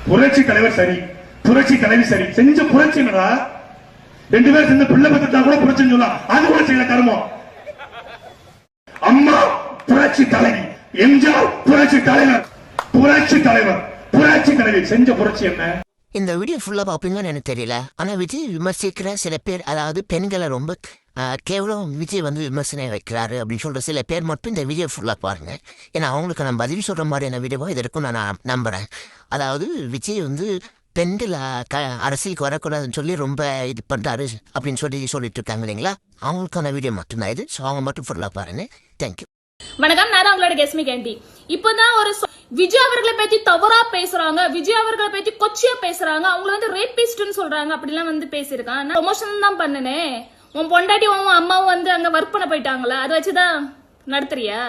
புரட்சி தலைவர் சரி, புரட்சி தலைவி சரி, செஞ்ச புரட்சி என்னடா? 2 பேரும் சேர்ந்து பிள்ளை பத்தா கூட புரட்சின்னு சொல்லலாம், அது கூட செய்யல கர்மம். அம்மா புரட்சி தலைவி, எம்ஜிஆர் புரட்சி தலைவர், புரட்சி தலைவர், புரட்சி தலைவி செஞ்ச புரட்சி என்ன? இந்த வீடியோ ஃபுல்லாக பார்ப்பீங்கன்னு எனக்கு தெரியல. ஆனால் விஜய் விமர்சிக்கிற சில பேர், அதாவது பெண்களை ரொம்ப கேவலம் விஜய் வந்து விமர்சனம் வைக்கிறாரு அப்படின்னு சொல்கிற சில பேர் மட்டும் இந்த வீடியோ ஃபுல்லாக பாருங்கள். ஏன்னா அவங்களுக்கு நான் பதில் சொல்கிற மாதிரியான வீடியோவோ இது இருக்கும் நான் நம்புகிறேன். அதாவது விஜய் வந்து பெண்கள் அரசியலுக்கு வரக்கூடாதுன்னு சொல்லி ரொம்ப இது பண்ணுறாரு அப்படின்னு சொல்லிட்டு இருக்காங்க இல்லைங்களா, அவங்களுக்கான வீடியோ மட்டும்தான் இது. ஸோ அவங்க மட்டும் ஃபுல்லாக பாருங்கள். தேங்க்யூ. வணக்கம், நான் தான் உங்களோட கெஸ்மி கேண்டி. இப்பதான் ஒரு விஜய் அவர்களை பத்தி தவறா பேசுறாங்க, விஜய் அவர்களை பத்தி கொச்சியா பேசுறாங்க, அவங்கள வந்து ரேபிஸ்ட்னு சொல்றாங்க, அப்படிலாம் வந்து பேசியிருக்கான். நான் ப்ரொமோஷன் தான் பண்ணனேன். உன் பொண்டாட்டி உன் அம்மாவும் வந்து அங்க ஒர்க் பண்ண போயிட்டாங்களா, அதை வச்சுதான் நடத்துறியா?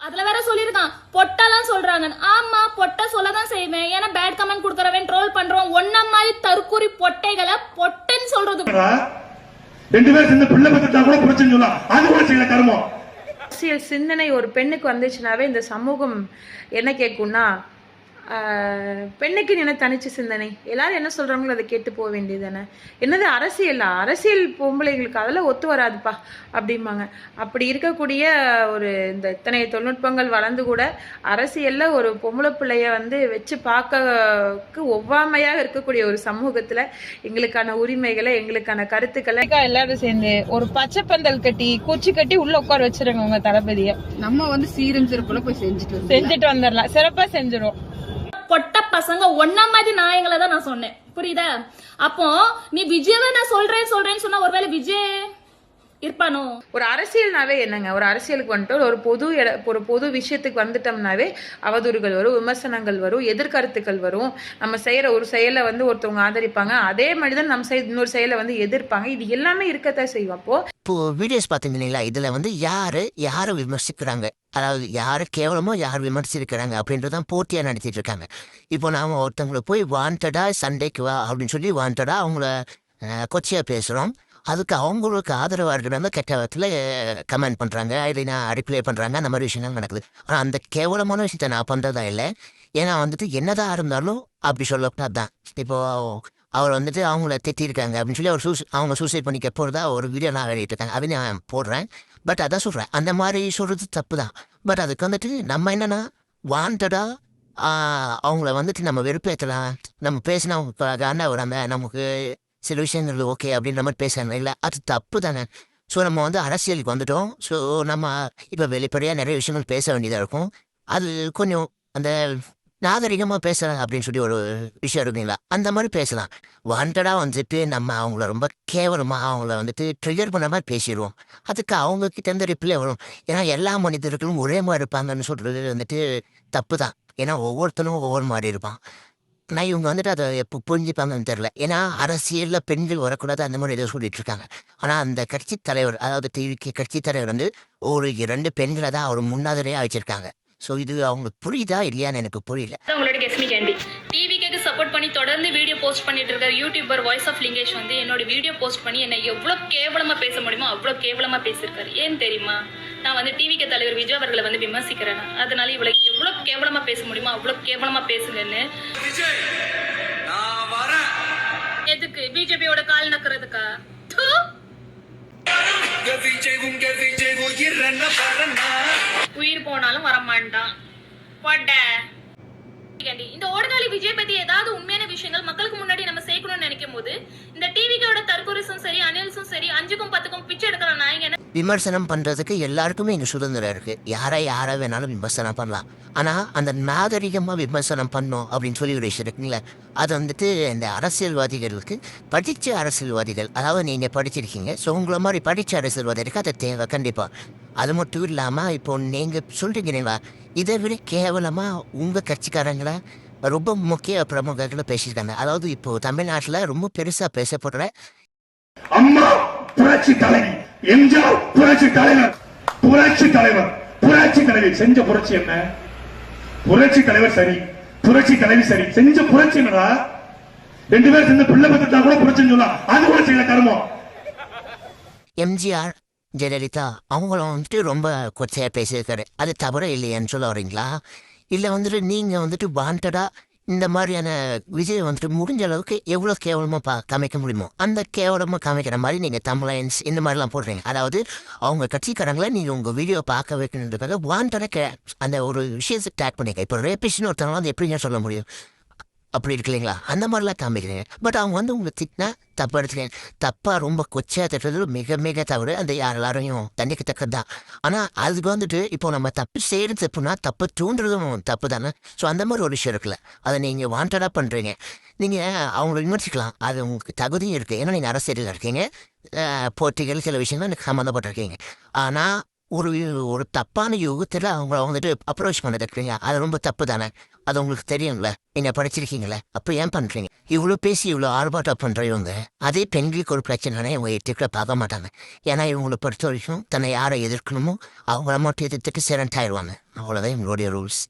அதுல வேற சொல்லிருக்கான் பொட்டாலாம் சொல்றாங்க. ஆமா, பொட்டை சொல்லதான் செய்வேன். ஏன்னா பேட் கமெண்ட் கொடுக்கறவன் ட்ரோல் பண்றோம். ஒன்ன மாதிரி தற்கூரி பொட்டைகளை பொட்டைன்னு சொல்றது. 2 பேரும் சேர்ந்து பிள்ளை பத்தா கூட புரட்சின்னு சொல்லலாம், அது கூட செய்யல கர்மம். அரசியல் சிந்தனை ஒரு பெண்ணுக்கு வந்துச்சுனாவே இந்த சமூகம் என்ன கேட்கும்னா, பெண்ணுக்கு என்ன தனிச்சு சிந்தனை, எல்லாரும் என்ன சொல்றாங்களோ அதை கேட்டு போக வேண்டியது தானே. என்னது அரசியல் பொம்பளைங்களுக்கு அதெல்லாம் ஒத்து வராதுப்பா அப்படிம்பாங்க. அப்படி இருக்கக்கூடிய ஒரு இந்த இத்தனை தொழில்நுட்பங்கள் வளர்ந்து கூட அரசியல்ல ஒரு பொம்பளை பிள்ளைய வந்து வச்சு பார்க்கக்கு ஒவ்வாமையாக இருக்கக்கூடிய ஒரு சமூகத்துல எங்களுக்கான உரிமைகளை, எங்களுக்கான கருத்துக்களை எல்லாரும் சேர்ந்து ஒரு பச்சை பந்தல் கட்டி குச்சி கட்டி உள்ள உட்கார வச்சிருங்க உங்க தளபதிய. நம்ம வந்து சீரும் சிறப்புல போய் செஞ்சுட்டு வந்துடலாம், சிறப்பா செஞ்சிடும். பொட்ட பசங்க ஒன்ன மாதிரி நாயங்களை தான் நான் சொன்னேன், புரியுதா? அப்போ நீ விஜயவை நான் சொல்றேன்னு சொன்னா ஒருவேளை விஜய் இருப்பானோ? ஒரு அரசியல்னாவே என்னங்க, ஒரு அரசியலுக்கு வந்துட்டு ஒரு பொது விஷயத்துக்கு வந்துட்டோம்னாவே அவதூறுகள் வரும், விமர்சனங்கள் வரும், எதிர்கருத்துக்கள் வரும். நம்ம செய்யற ஒரு செயலை வந்து ஒருத்தவங்க ஆதரிப்பாங்க, அதே மாதிரிதான் நம்ம இன்னொரு செயலை வந்து எதிர்ப்பாங்க. இது எல்லாமே இருக்கத்தான் செய்வோம். இப்போ வீடியோஸ் பார்த்தீங்கன்னா இதுல வந்து யாரை விமர்சிக்கிறாங்க, அதாவது யாரு கேவலமோ யார் விமர்சிக்கிறாங்க அப்படின்றதான் போட்டியா நடத்திட்டு இருக்காங்க. இப்போ நாம ஒருத்தவங்களை போய் வாண்டடா சண்டைக்கு வா அப்படின்னு சொல்லி வாண்டடா அவங்கள கொச்சையா பேசுறோம். அதுக்கு அவங்களுக்கு ஆதரவாக இருக்கிறவங்க கெட்ட விதத்தில் கமெண்ட் பண்ணுறாங்க, இல்லைன்னா ரிப்ளை பண்ணுறாங்க, அந்த மாதிரி விஷயங்கள் நடக்குது. ஆனால் அந்த கேவலமான விஷயத்த நான் பண்ணுறதா இல்லை. ஏன்னா வந்துட்டு என்னதான் இருந்தாலும் அப்படி சொல்லக்கூடாது தான். இப்போது அவர் வந்துட்டு அவங்கள திட்டிருக்காங்க அப்படின்னு சொல்லி அவங்க சூசைட் பண்ணிக்க போகிறதா ஒரு வீடியோ நான் வெளியிட்டிருக்காங்க, அதை நான் போடுறேன். பட் அதான் சொல்கிறேன், அந்த மாதிரி சொல்கிறது தப்பு தான். பட் அதுக்கு வந்துட்டு நம்ம என்னென்னா வாண்டடாக அவங்கள வந்துட்டு நம்ம வெறுப்பேற்றலாம், நம்ம பேசினா ஒரு அந்த நமக்கு சில விஷயங்கள் ஓகே அப்படின்ற மாதிரி பேசுறாங்க இல்லை, அது தப்பு தானே. ஸோ நம்ம வந்து அரசியலுக்கு வந்துட்டோம். ஸோ நம்ம இப்போ வெளிப்படையாக நிறைய விஷயங்கள் பேச வேண்டியதாக இருக்கும். அது கொஞ்சம் அந்த நாகரிகமாக பேசலாம் அப்படின்னு சொல்லி ஒரு விஷயம் இருக்குங்களா, அந்த மாதிரி பேசலாம். வாண்டடாக வந்துட்டு நம்ம அவங்கள ரொம்ப கேவலமாக அவங்கள வந்துட்டு ட்ரிகர் பண்ண மாதிரி பேசிடுவோம். அதுக்கு அவங்கக்கிட்ட இருந்து ரிப்ளை வரும். ஏன்னா எல்லா மனிதர்களும் ஒரே மாதிரி இருப்பாங்கன்னு சொல்கிறது வந்துட்டு தப்பு தான். ஏன்னா ஒவ்வொருத்தரும் ஒவ்வொரு மாதிரி இருப்பான். நான் இவங்க வந்துட்டு அதை எப்போ புரிஞ்சுப்பாங்கன்னு தெரில. ஏன்னா அரசியலில் பெண்கள் வரக்கூடாது அந்த மாதிரி ஏதோ சொல்லிட்டு இருக்காங்க. ஆனால் அந்த கட்சி தலைவர், அதாவது டிவிக்கு கட்சி தலைவர் வந்து ஒரு 2 பெண்களை தான் அவர் முன்னாதிரியாக வச்சிருக்காங்க. ஸோ இது அவங்களுக்கு புரியுதா இல்லையான்னு எனக்கு புரியல. உங்களோட கெஸ்மி கேண்டி டிவிக்கு சப்போர்ட் பண்ணி தொடர்ந்து வீடியோ போஸ்ட் பண்ணிட்டு இருக்க யூடியூபர் வாய்ஸ் ஆஃப் லிங்கேஷ் வந்து என்னோட வீடியோ போஸ்ட் பண்ணி என்னை எவ்வளோ கேவலமா பேச முடியுமோ அவ்வளோ கேவலமா பேசியிருக்காரு. ஏன் தெரியுமா? நான் வந்து டிவிக்கு தலைவர் விஜய் அவர்களை வந்து விமர்சிக்கிறேன், அதனால இவளுக்கு எவ்வளோ கேவலமா பேச முடியுமோ அவ்வளோ கேவலமா பேசுங்கன்னு. எதுக்கு? பிஜேபியோட கால் நக்கிறதுக்கா? உயிர் போனாலும் வரமாட்டான். இந்த ஓடுகாலி விஜய் பத்தி ஏதாவது உண்மையான விஷயங்கள் மக்களுக்கு முன்னாடி நம்ம சேர்க்கணும்னு நினைக்கும் போது இந்த டிவிக்கோட தற்கொலைசும் சரி, அனில்ஸும் சரி, 5க்கும் 10க்கும் பிச்சை எடுக்கிற நாயங்க. விமர்சனம் பண்ணுறதுக்கு எல்லாருக்குமே இங்கே சுதந்திரம் இருக்குது. யாரை வேணாலும் விமர்சனம் பண்ணலாம். ஆனால் அந்த நாகரிகமாக விமர்சனம் பண்ணோம் அப்படின்னு சொல்லி ஒரு விஷயம் இருக்குங்களே, அது வந்துட்டு இந்த அரசியல்வாதிகளுக்கு, படித்த அரசியல்வாதிகள், அதாவது நீங்கள் படிச்சிருக்கீங்க, ஸோ உங்களை மாதிரி படித்த அரசியல்வாதிகளுக்கு அது தேவை கண்டிப்பாக. அது மட்டும் இல்லாமல் இப்போ நீங்கள் சொல்கிறீங்களா, இதை விட கேவலமாக உங்கள் கட்சிக்காரங்களை ரொம்ப முக்கிய பிரமுகர்களை பேசியிருக்காங்க. அதாவது இப்போ தமிழ்நாட்டில் ரொம்ப பெருசாக பேசப்படுற அம்மா புரட்சி தலைவி, எம்ஜிஆர் புரட்சி தலைவர், புரட்சி தலைவர், புரட்சி தலைவி செஞ்ச புரட்சி என்ன? புரட்சி தலைவர் சரி, புரட்சி தலைவி சரி, செஞ்ச புரட்சி என்னடா? 2 பேரும் சேர்ந்து பிள்ளை பத்தா கூட புரட்சின்னு சொல்லலாம், அது கூட செய்யல கர்மம். எம்ஜிஆர் ஜெயலலிதா அவங்களும் வந்துட்டு ரொம்ப கொச்சையாக பேசியிருக்காரு. அது தவிர இல்லையான்னு சொல்ல வரீங்களா? இல்லை வந்துட்டு நீங்கள் வந்துட்டு வாண்டடாக இந்த மாதிரியான விஜய் வந்துட்டு முடிஞ்ச அளவுக்கு எவ்வளோ கேவலமாக காமிக்க முடியுமோ அந்த கேவலமாக காமிக்கிற மாதிரி நீங்கள் தமிழ்லைன்ஸ் இந்த மாதிரிலாம் போடுறீங்க. அதாவது அவங்க கட்சிக்காரங்களை நீங்கள் உங்கள் வீடியோ பார்க்க வைக்கணுன்றதுக்காக வாண்டடாக அந்த ஒரு விஷயத்தை டேக் பண்ணிக்க. இப்போ ரேபிஸ்ட்னு ஒருத்தவங்க வந்து எப்படிங்க சொல்ல முடியும்? அப்படி இருக்கு இல்லைங்களா? அந்த மாதிரிலாம் காமிக்கிறீங்க. பட் அவங்க வந்து உங்களை திட்டினா தப்பாக எடுத்துக்கிறேன். தப்பாக ரொம்ப கொச்சையாக திட்டுறது மிக மிக தவறு. அந்த எல்லாரையும் தண்டிக்கத்தக்கது தான். ஆனால் அதுக்கு வந்துட்டு இப்போ நம்ம தப்பு செய்கிறது தப்புனா தப்பு தூண்டுறதும் தப்பு தானே. ஸோ அந்த மாதிரி ஒரு விஷயம் இருக்குல்ல, அதை நீங்கள் வாண்டடாக பண்ணுறீங்க. நீங்கள் அவங்கள விமர்சிக்கலாம், அது உங்களுக்கு தகுதியும் இருக்குது. ஏன்னா நீங்கள் அரசியலில் இருக்கீங்க, போட்டிகள் சில விஷயங்கள் எனக்கு சம்மந்தப்பட்டிருக்கீங்க. ஆனால் ஒரு தப்பான யுகத்தில் அவங்கள வந்துட்டு அப்ரோச் பண்ணது இருக்கீங்க, அது ரொம்ப தப்பு தானே. அது உங்களுக்கு தெரியுங்களே, நீங்கள் படிச்சிருக்கீங்களே, அப்போ ஏன் பண்ணுறீங்க? இவ்வளோ பேசி இவ்வளோ ஆர்ப்பாட்டம் பண்ணுறவங்க அதே பெண்களுக்கு ஒரு பிரச்சனைனா இவங்க எட்டுக்கிட்ட பார்க்க மாட்டாங்க. ஏன்னா இவங்களை பொறுத்த வரைக்கும் தன்னை யாரை எதிர்க்கணுமோ அவங்கள மட்டும் எதிர்த்துட்டு சிரண்ட் ஆயிடுவாங்க. அவ்வளோதான் இவங்களுடைய ரூல்ஸ்.